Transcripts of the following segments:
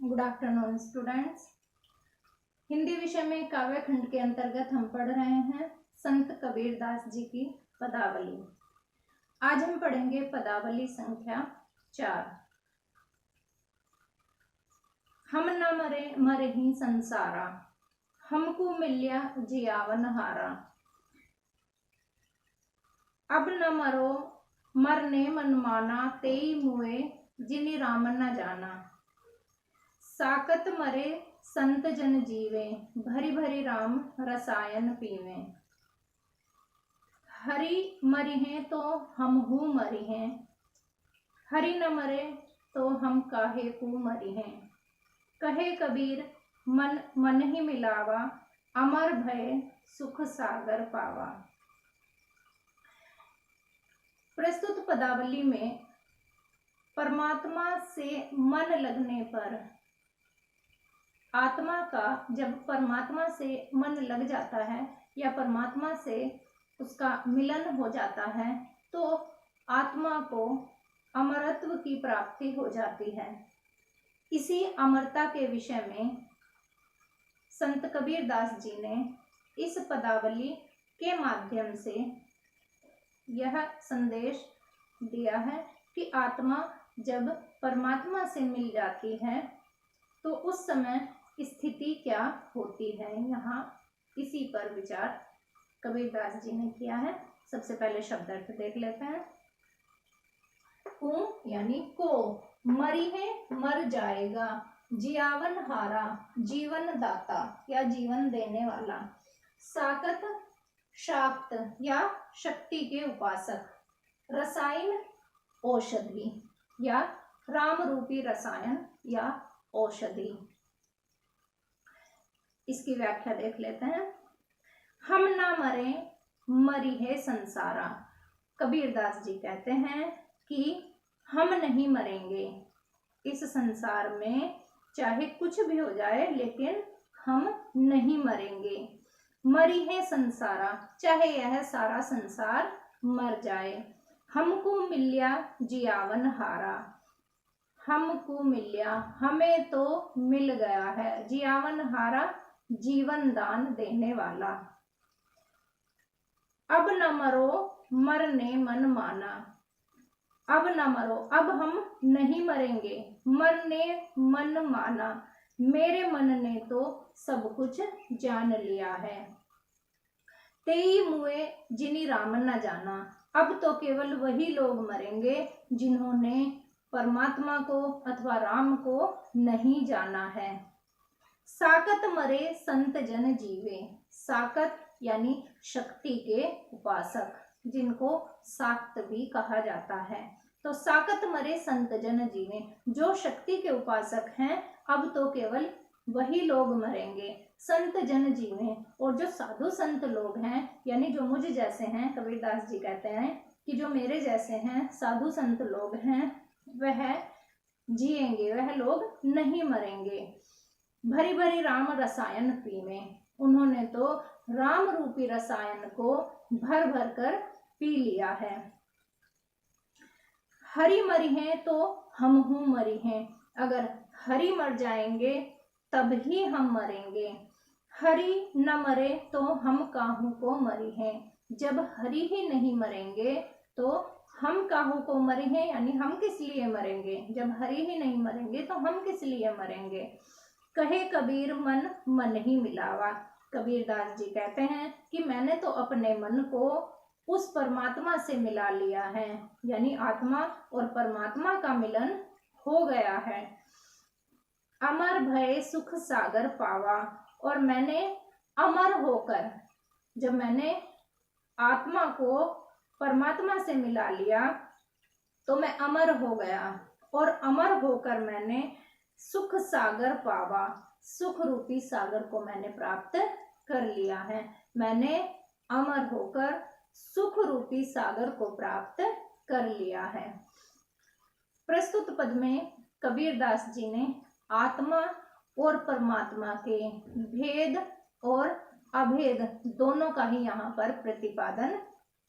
Good afternoon students. Hindi विषय में काव्य खंड के अंतर्गत हम पढ़ रहे हैं संत कबीरदास जी की पदावली। आज हम पढ़ेंगे पदावली संख्या 4। हम न मरे मरे ही संसारा, हमको मिल्या जियावन हारा। अब न मरो मरने मन माना, तेई मुए जिनि राम न जाना। साकत मरे संत जन जीवे, भरी भरी राम रसायन पीवे। हरि मरी हैं तो हम हूँ मरी हैं, हरि न मरे तो हम काहे को मरी हैं। कहे कबीर मन मन ही मिलावा, अमर भय सुख सागर पावा। प्रस्तुत पदावली में परमात्मा से मन लगने पर, आत्मा का जब परमात्मा से मन लग जाता है या परमात्मा से उसका मिलन हो जाता है तो आत्मा को अमरत्व की प्राप्ति हो जाती है। इसी अमरता के विषय में संत कबीरदास जी ने इस पदावली के माध्यम से यह संदेश दिया है कि आत्मा जब परमात्मा से मिल जाती है तो उस समय स्थिति क्या होती है। यहाँ इसी पर विचार कबीरदास जी ने किया है। सबसे पहले शब्दार्थ देख लेते हैं। को यानी को, मरी है मर जाएगा, जियावन हारा जीवन दाता या जीवन देने वाला, साकत शाक्त या शक्ति के उपासक, रसायन औषधि या राम रूपी रसायन या औषधि। इसकी व्याख्या देख लेते हैं। हम ना मरे मरी है संसारा। कबीरदास जी कहते हैं कि हम नहीं मरेंगे इस संसार में, चाहे कुछ भी हो जाए लेकिन हम नहीं मरेंगे। मरी है संसारा, चाहे यह सारा संसार मर जाए। हमको मिल्या जियावन हारा, हमको मिल्या हमें तो मिल गया है, जियावन हारा जीवन दान देने वाला। अब न मरो मरने मन माना, अब न मरो अब हम नहीं मरेंगे, मरने मन माना मेरे मन ने तो सब कुछ जान लिया है। तेई मुए जिनि राम न जाना, अब तो केवल वही लोग मरेंगे जिन्होंने परमात्मा को अथवा राम को नहीं जाना है। साकत मरे संत जन जीवे, साकत यानी शक्ति के उपासक, जिनको साक्त भी कहा जाता है। तो साकत मरे संत जन जीवे, जो शक्ति के उपासक हैं अब तो केवल वही लोग मरेंगे, संत जन जीवे। और जो साधु संत लोग हैं यानी जो मुझ जैसे हैं, कबीरदास जी कहते हैं कि जो मेरे जैसे हैं साधु संत लोग हैं वह जिएंगे, वह लोग नहीं मरेंगे। भरी भरी राम रसायन पीवे, उन्होंने तो राम रूपी रसायन को भर भर कर पी लिया है। हरि मरी हैं तो हम हूँ मरी हैं, अगर हरि मर जाएंगे तब ही हम मरेंगे। हरि न मरे तो हम काहू को मरी हैं, जब हरि ही नहीं मरेंगे तो हम काहू को मरे हैं, यानी हम किस लिए मरेंगे। जब हरि ही नहीं मरेंगे तो हम किस लिए मरेंगे। कहे कबीर मन मन ही मिलावा, कबीरदास जी कहते हैं कि मैंने तो अपने मन को उस परमात्मा से मिला लिया है, यानी आत्मा और परमात्मा का मिलन हो गया है। अमर भय सुख सागर पावा, और मैंने अमर होकर, जब मैंने आत्मा को परमात्मा से मिला लिया तो मैं अमर हो गया, और अमर होकर मैंने सुख सागर पावा, सुख रूपी सागर को मैंने प्राप्त कर लिया है। मैंने अमर होकर सुख रूपी सागर को प्राप्त कर लिया है। प्रस्तुत पद में कबीरदास जी ने आत्मा और परमात्मा के भेद और अभेद दोनों का ही यहाँ पर प्रतिपादन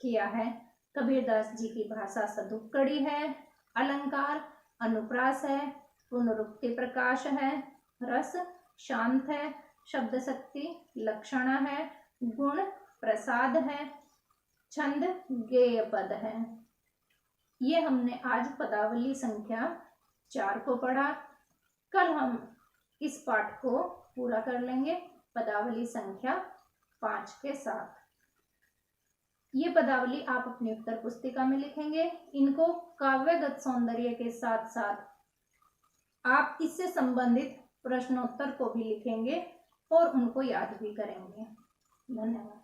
किया है। कबीरदास जी की भाषा सदुक्कड़ी है, अलंकार अनुप्रास है, पुनरुक्ति प्रकाश है, रस शांत है, शब्द शक्ति लक्षण है, गुण प्रसाद है, छंद गेय पद है। ये हमने आज पदावली संख्या 4 को पढ़ा। कल हम इस पाठ को पूरा कर लेंगे पदावली संख्या 5 के साथ। ये पदावली आप अपनी उत्तर पुस्तिका में लिखेंगे। इनको काव्यगत सौंदर्य के साथ साथ आप इससे संबंधित प्रश्नोत्तर को भी लिखेंगे और उनको याद भी करेंगे। धन्यवाद।